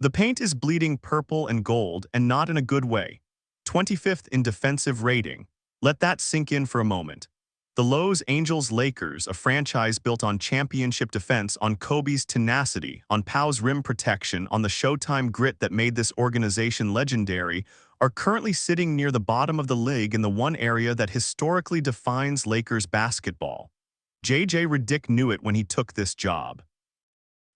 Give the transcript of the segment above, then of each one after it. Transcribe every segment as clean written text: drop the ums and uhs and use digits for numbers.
The paint is bleeding purple and gold, and not in a good way. 25th in defensive rating. Let that sink in for a moment. The Los Angeles Lakers, a franchise built on championship defense, on Kobe's tenacity, on Pau's rim protection, on the Showtime grit that made this organization legendary, are currently sitting near the bottom of the league in the one area that historically defines Lakers basketball. J.J. Redick knew it when he took this job.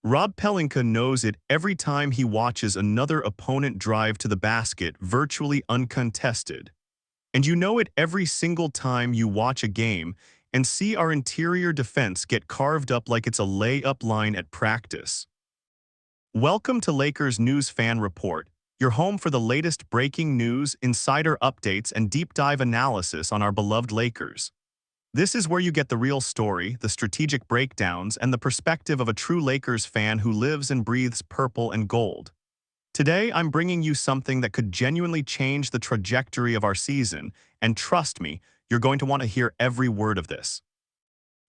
Rob Pelinka knows it every time he watches another opponent drive to the basket virtually uncontested. And you know it every single time you watch a game and see our interior defense get carved up like it's a layup line at practice. Welcome to Lakers News Fan Report, your home for the latest breaking news, insider updates, and deep dive analysis on our beloved Lakers. This is where you get the real story, the strategic breakdowns, and the perspective of a true Lakers fan who lives and breathes purple and gold. Today, I'm bringing you something that could genuinely change the trajectory of our season, and trust me, you're going to want to hear every word of this.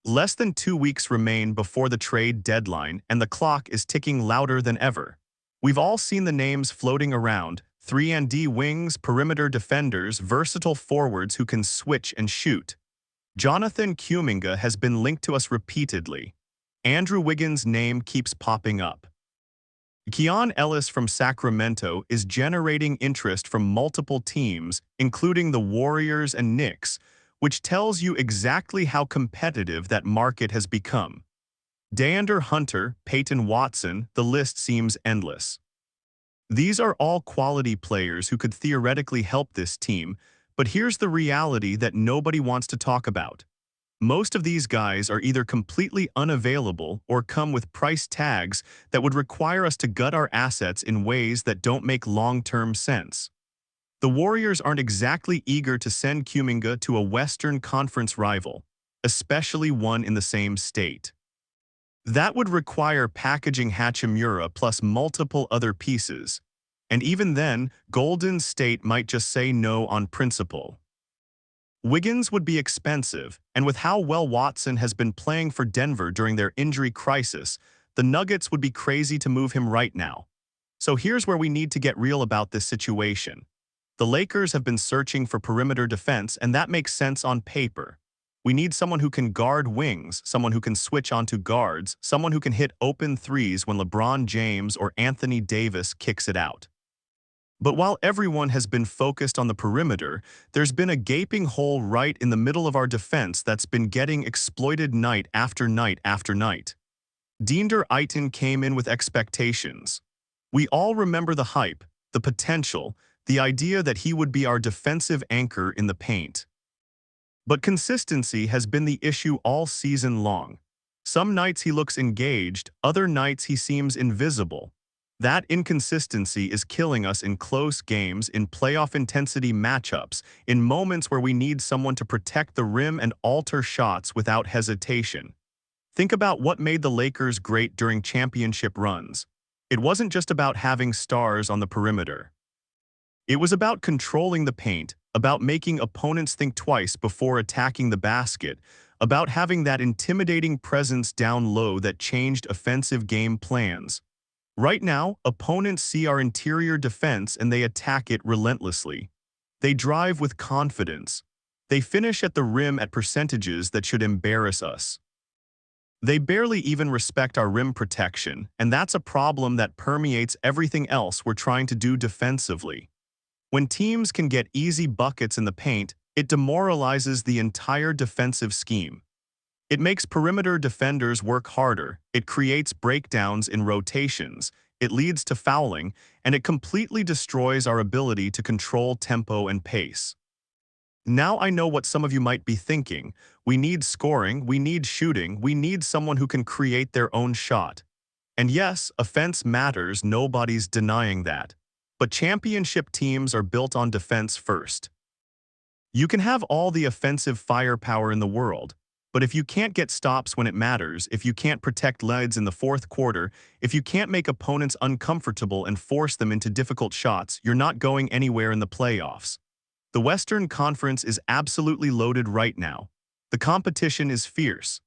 Less than 2 weeks remain before the trade deadline, and the clock is ticking louder than ever. We've all seen the names floating around: 3-and-D wings, perimeter defenders, versatile forwards who can switch and shoot. Jonathan Kuminga has been linked to us repeatedly. Andrew Wiggins' name keeps popping up. Keon Ellis from Sacramento is generating interest from multiple teams, including the Warriors and Knicks, which tells you exactly how competitive that market has become. DeAndre Hunter, Peyton Watson, the list seems endless. These are all quality players who could theoretically help this team, but here's the reality that nobody wants to talk about. Most of these guys are either completely unavailable or come with price tags that would require us to gut our assets in ways that don't make long-term sense. The Warriors aren't exactly eager to send Kuminga to a Western Conference rival, especially one in the same state. That would require packaging Hachimura plus multiple other pieces, and even then, Golden State might just say no on principle. Wiggins would be expensive, and with how well Watson has been playing for Denver during their injury crisis, the Nuggets would be crazy to move him right now. So here's where we need to get real about this situation. The Lakers have been searching for perimeter defense, and that makes sense on paper. We need someone who can guard wings, someone who can switch onto guards, someone who can hit open threes when LeBron James or Anthony Davis kicks it out. But while everyone has been focused on the perimeter, there's been a gaping hole right in the middle of our defense that's been getting exploited night after night after night. DeAndre Ayton came in with expectations. We all remember the hype, the potential, the idea that he would be our defensive anchor in the paint. But consistency has been the issue all season long. Some nights he looks engaged, other nights he seems invisible. That inconsistency is killing us in close games, in playoff intensity matchups, in moments where we need someone to protect the rim and alter shots without hesitation. Think about what made the Lakers great during championship runs. It wasn't just about having stars on the perimeter. It was about controlling the paint, about making opponents think twice before attacking the basket, about having that intimidating presence down low that changed offensive game plans. Right now, opponents see our interior defense and they attack it relentlessly. They drive with confidence. They finish at the rim at percentages that should embarrass us. They barely even respect our rim protection, and that's a problem that permeates everything else we're trying to do defensively. When teams can get easy buckets in the paint, it demoralizes the entire defensive scheme. It makes perimeter defenders work harder, it creates breakdowns in rotations, it leads to fouling, and it completely destroys our ability to control tempo and pace. Now I know what some of you might be thinking. We need scoring, we need shooting, we need someone who can create their own shot. And yes, offense matters, nobody's denying that. But championship teams are built on defense first. You can have all the offensive firepower in the world, but if you can't get stops when it matters, if you can't protect leads in the fourth quarter, if you can't make opponents uncomfortable and force them into difficult shots, you're not going anywhere in the playoffs. The Western Conference is absolutely loaded right now. The competition is fierce.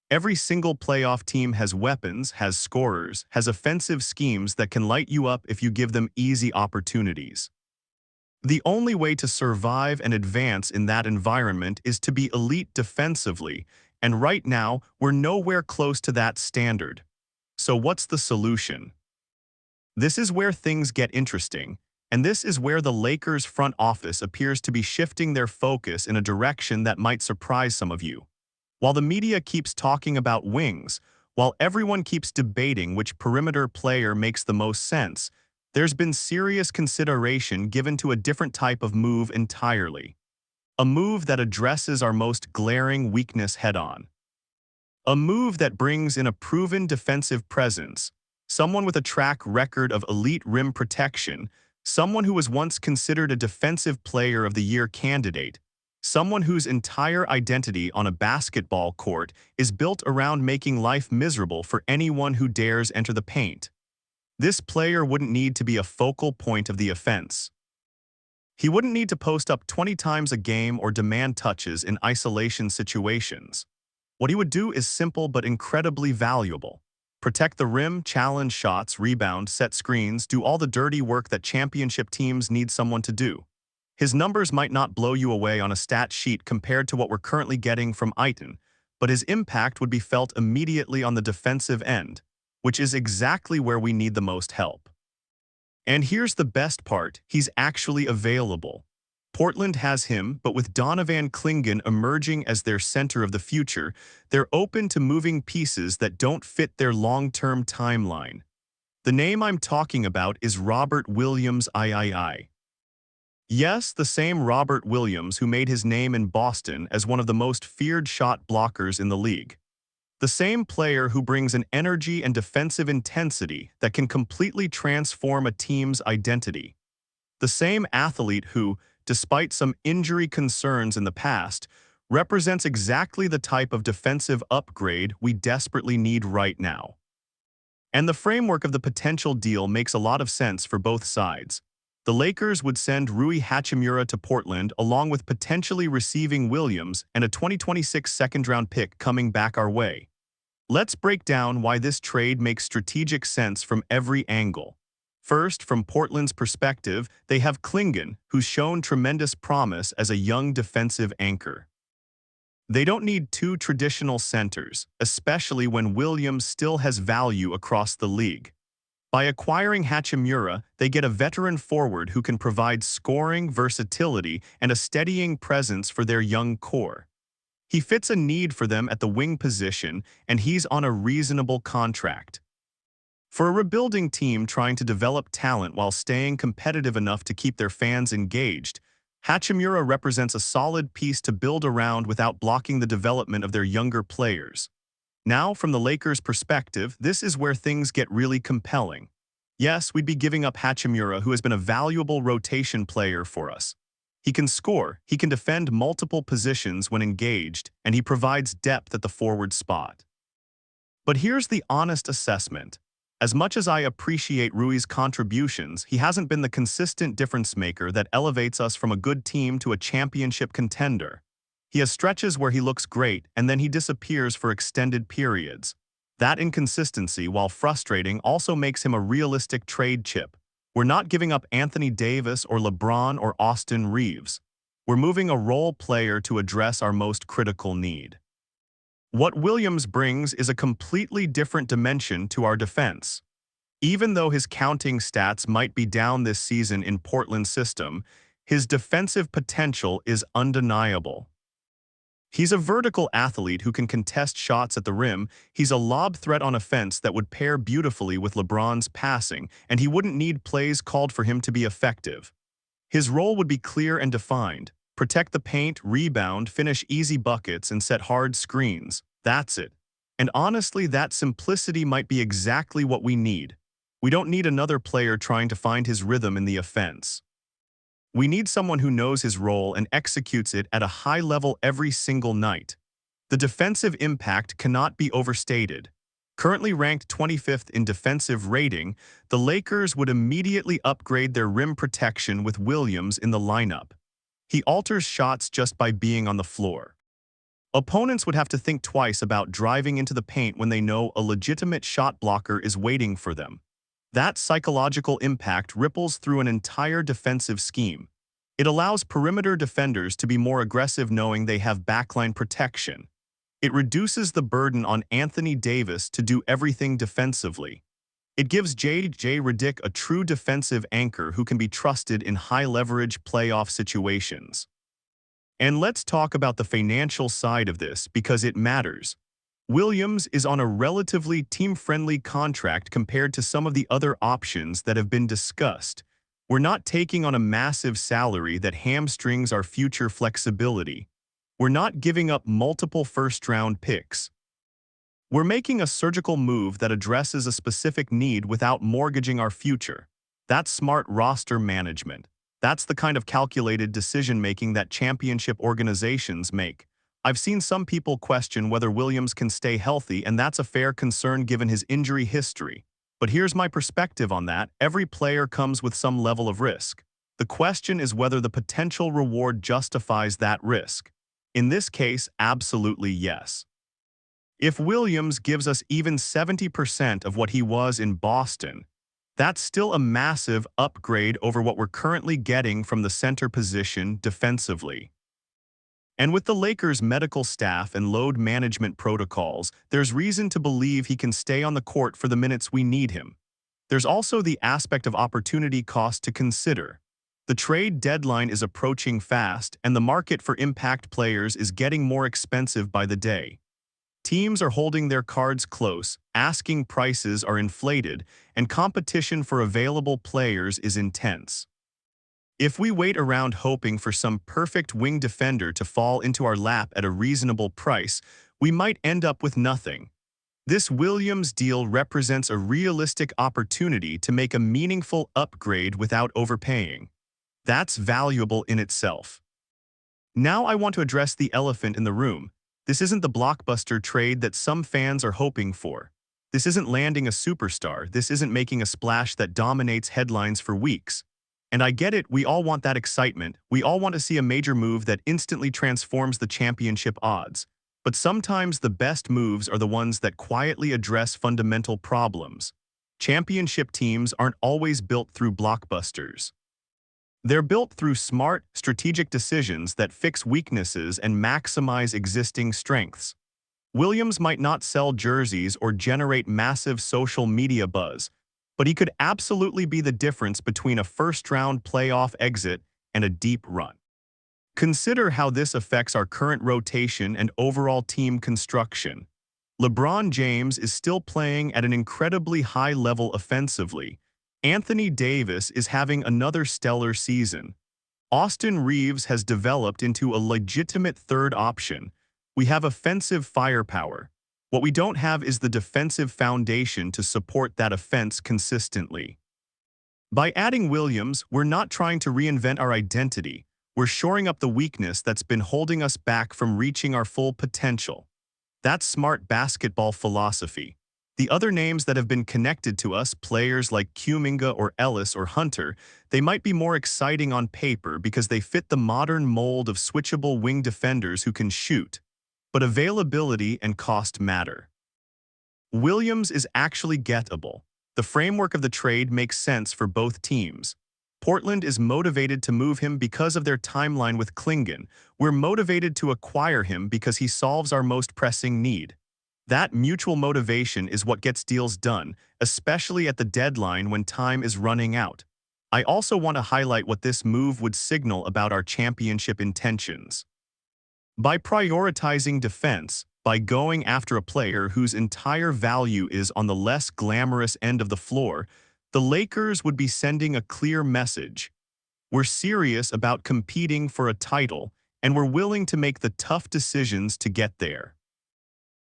Every single playoff team has weapons, has scorers, has offensive schemes that can light you up if you give them easy opportunities. The only way to survive and advance in that environment is to be elite defensively, and right now, we're nowhere close to that standard. So what's the solution? This is where things get interesting, and this is where the Lakers front office appears to be shifting their focus in a direction that might surprise some of you. While the media keeps talking about wings, while everyone keeps debating which perimeter player makes the most sense, there's been serious consideration given to a different type of move entirely. A move that addresses our most glaring weakness head-on. A move that brings in a proven defensive presence, someone with a track record of elite rim protection, someone who was once considered a Defensive Player of the Year candidate, someone whose entire identity on a basketball court is built around making life miserable for anyone who dares enter the paint. This player wouldn't need to be a focal point of the offense. He wouldn't need to post up 20 times a game or demand touches in isolation situations. What he would do is simple but incredibly valuable. Protect the rim, challenge shots, rebound, set screens, do all the dirty work that championship teams need someone to do. His numbers might not blow you away on a stat sheet compared to what we're currently getting from Ayton, but his impact would be felt immediately on the defensive end, which is exactly where we need the most help. And here's the best part, he's actually available. Portland has him, but with Donovan Clingan emerging as their center of the future, they're open to moving pieces that don't fit their long-term timeline. The name I'm talking about is Robert Williams III. Yes, the same Robert Williams who made his name in Boston as one of the most feared shot blockers in the league. The same player who brings an energy and defensive intensity that can completely transform a team's identity. The same athlete who, despite some injury concerns in the past, represents exactly the type of defensive upgrade we desperately need right now. And the framework of the potential deal makes a lot of sense for both sides. The Lakers would send Rui Hachimura to Portland along with potentially receiving Williams and a 2026 second-round pick coming back our way. Let's break down why this trade makes strategic sense from every angle. First, from Portland's perspective, they have Clingan, who's shown tremendous promise as a young defensive anchor. They don't need two traditional centers, especially when Williams still has value across the league. By acquiring Hachimura, they get a veteran forward who can provide scoring, versatility, and a steadying presence for their young core. He fits a need for them at the wing position, and he's on a reasonable contract. For a rebuilding team trying to develop talent while staying competitive enough to keep their fans engaged, Hachimura represents a solid piece to build around without blocking the development of their younger players. Now, from the Lakers' perspective, this is where things get really compelling. Yes, we'd be giving up Hachimura, who has been a valuable rotation player for us. He can score, he can defend multiple positions when engaged, and he provides depth at the forward spot. But here's the honest assessment. As much as I appreciate Rui's contributions, he hasn't been the consistent difference maker that elevates us from a good team to a championship contender. He has stretches where he looks great, and then he disappears for extended periods. That inconsistency, while frustrating, also makes him a realistic trade chip. We're not giving up Anthony Davis or LeBron or Austin Reeves. We're moving a role player to address our most critical need. What Williams brings is a completely different dimension to our defense. Even though his counting stats might be down this season in Portland's system, his defensive potential is undeniable. He's a vertical athlete who can contest shots at the rim, he's a lob threat on offense that would pair beautifully with LeBron's passing, and he wouldn't need plays called for him to be effective. His role would be clear and defined. Protect the paint, rebound, finish easy buckets, and set hard screens. That's it. And honestly, that simplicity might be exactly what we need. We don't need another player trying to find his rhythm in the offense. We need someone who knows his role and executes it at a high level every single night. The defensive impact cannot be overstated. Currently ranked 25th in defensive rating, the Lakers would immediately upgrade their rim protection with Williams in the lineup. He alters shots just by being on the floor. Opponents would have to think twice about driving into the paint when they know a legitimate shot blocker is waiting for them. That psychological impact ripples through an entire defensive scheme. It allows perimeter defenders to be more aggressive knowing they have backline protection. It reduces the burden on Anthony Davis to do everything defensively. It gives J.J. Redick a true defensive anchor who can be trusted in high-leverage playoff situations. And let's talk about the financial side of this because it matters. Williams is on a relatively team-friendly contract compared to some of the other options that have been discussed. We're not taking on a massive salary that hamstrings our future flexibility. We're not giving up multiple first-round picks. We're making a surgical move that addresses a specific need without mortgaging our future. That's smart roster management. That's the kind of calculated decision-making that championship organizations make. I've seen some people question whether Williams can stay healthy, and that's a fair concern given his injury history. But here's my perspective on that. Every player comes with some level of risk. The question is whether the potential reward justifies that risk. In this case, absolutely yes. If Williams gives us even 70% of what he was in Boston, that's still a massive upgrade over what we're currently getting from the center position defensively. And with the Lakers' medical staff and load management protocols, there's reason to believe he can stay on the court for the minutes we need him. There's also the aspect of opportunity cost to consider. The trade deadline is approaching fast, and the market for impact players is getting more expensive by the day. Teams are holding their cards close, asking prices are inflated, and competition for available players is intense. If we wait around hoping for some perfect wing defender to fall into our lap at a reasonable price, we might end up with nothing. This Williams deal represents a realistic opportunity to make a meaningful upgrade without overpaying. That's valuable in itself. Now I want to address the elephant in the room. This isn't the blockbuster trade that some fans are hoping for. This isn't landing a superstar. This isn't making a splash that dominates headlines for weeks. And I get it, we all want that excitement. We all want to see a major move that instantly transforms the championship odds. But sometimes the best moves are the ones that quietly address fundamental problems. Championship teams aren't always built through blockbusters. They're built through smart, strategic decisions that fix weaknesses and maximize existing strengths. Williams might not sell jerseys or generate massive social media buzz, but he could absolutely be the difference between a first-round playoff exit and a deep run. Consider how this affects our current rotation and overall team construction. LeBron James is still playing at an incredibly high level offensively. Anthony Davis is having another stellar season. Austin Reeves has developed into a legitimate third option. We have offensive firepower. What we don't have is the defensive foundation to support that offense consistently. By adding Williams, we're not trying to reinvent our identity. We're shoring up the weakness that's been holding us back from reaching our full potential. That's smart basketball philosophy. The other names that have been connected to us, players like Kuminga or Ellis or Hunter, they might be more exciting on paper because they fit the modern mold of switchable wing defenders who can shoot. But availability and cost matter. Williams is actually gettable. The framework of the trade makes sense for both teams. Portland is motivated to move him because of their timeline with Klingon. We're motivated to acquire him because he solves our most pressing need. That mutual motivation is what gets deals done, especially at the deadline when time is running out. I also want to highlight what this move would signal about our championship intentions. By prioritizing defense, by going after a player whose entire value is on the less glamorous end of the floor, the Lakers would be sending a clear message. We're serious about competing for a title, and we're willing to make the tough decisions to get there.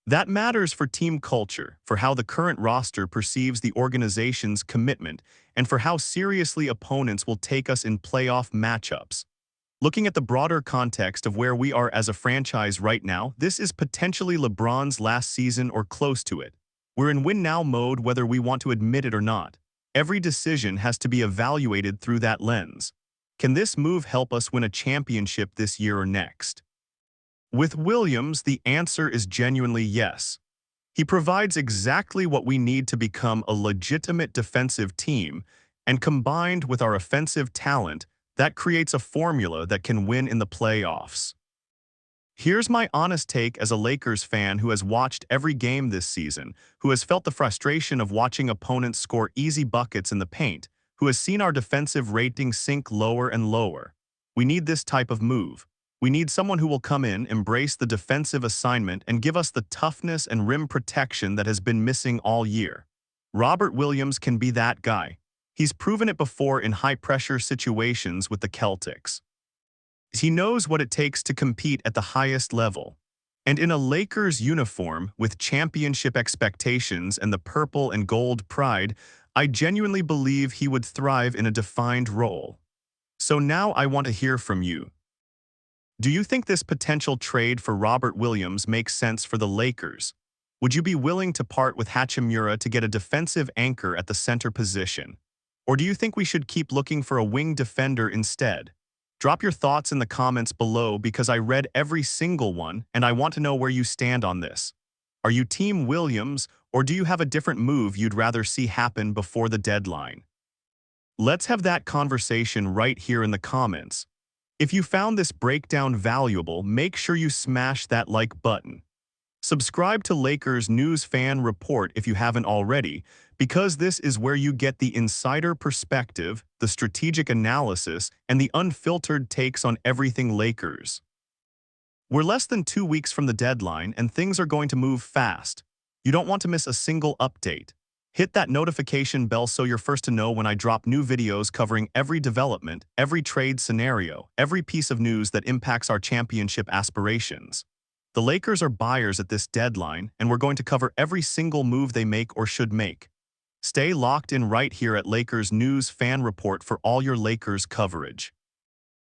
That matters for team culture, for how the current roster perceives the organization's commitment, and for how seriously opponents will take us in playoff matchups. Looking at the broader context of where we are as a franchise right now, this is potentially LeBron's last season or close to it. We're in win-now mode whether we want to admit it or not. Every decision has to be evaluated through that lens. Can this move help us win a championship this year or next? With Williams, the answer is genuinely yes. He provides exactly what we need to become a legitimate defensive team, and combined with our offensive talent, that creates a formula that can win in the playoffs. Here's my honest take as a Lakers fan who has watched every game this season, who has felt the frustration of watching opponents score easy buckets in the paint, who has seen our defensive rating sink lower and lower. We need this type of move. We need someone who will come in, embrace the defensive assignment, and give us the toughness and rim protection that has been missing all year. Robert Williams can be that guy. He's proven it before in high-pressure situations with the Celtics. He knows what it takes to compete at the highest level. And in a Lakers uniform with championship expectations and the purple and gold pride, I genuinely believe he would thrive in a defined role. So now I want to hear from you. Do you think this potential trade for Robert Williams makes sense for the Lakers? Would you be willing to part with Hachimura to get a defensive anchor at the center position? Or do you think we should keep looking for a wing defender instead? Drop your thoughts in the comments below because I read every single one and I want to know where you stand on this. Are you Team Williams, or do you have a different move you'd rather see happen before the deadline? Let's have that conversation right here in the comments. If you found this breakdown valuable, make sure you smash that like button. Subscribe to Lakers News Fan Report if you haven't already, because this is where you get the insider perspective, the strategic analysis, and the unfiltered takes on everything Lakers. We're less than 2 weeks from the deadline, and things are going to move fast. You don't want to miss a single update. Hit that notification bell so you're first to know when I drop new videos covering every development, every trade scenario, every piece of news that impacts our championship aspirations. The Lakers are buyers at this deadline, and we're going to cover every single move they make or should make. Stay locked in right here at Lakers News Fan Report for all your Lakers coverage.